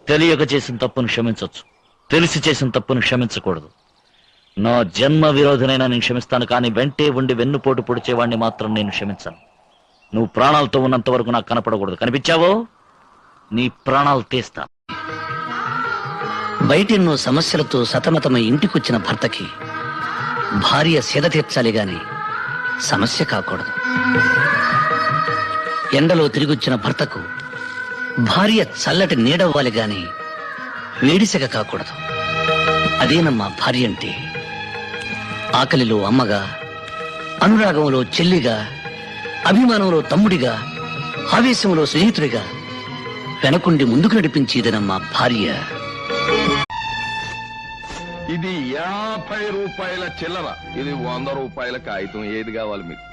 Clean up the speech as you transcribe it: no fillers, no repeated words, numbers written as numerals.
తెలియక చేసిన తప్పును క్షమించవచ్చు, తెలిసి చేసిన తప్పును క్షమించకూడదు. నా జన్మ విరోధినైనా నేను క్షమిస్తాను, కానీ వెంటే ఉండి వెన్నుపోటు పొడిచేవాడిని మాత్రం నేను క్షమించను. నువ్వు ప్రాణాలతో ఉన్నంత వరకు నాకు కనపడకూడదు. కనిపించావో నీ ప్రాణాలు తీస్తా. బయటెన్నో సమస్యలతో సతమతమై ఇంటికొచ్చిన భర్తకి భార్య సేద తీర్చాలి గాని సమస్య కాకూడదు. ఎండలో తిరిగొచ్చిన భర్తకు భార్య చల్లటి నీడవ్వాలి గాని వేడిసెగ కాకూడదు. అదేనమ్మా భార్య అంటే. ఆకలిలో అమ్మగా, అనురాగంలో చెల్లిగా, అభిమానంలో తమ్ముడిగా, ఆవేశంలో స్నేహితుడిగా వెనకుండి ముందుకు నడిపించేదనమ్మా భార్య. ఇది 50 రూపాయల చిల్లర, ఇది 100 రూపాయల కాగితం. ఏది కావాలి మీకు?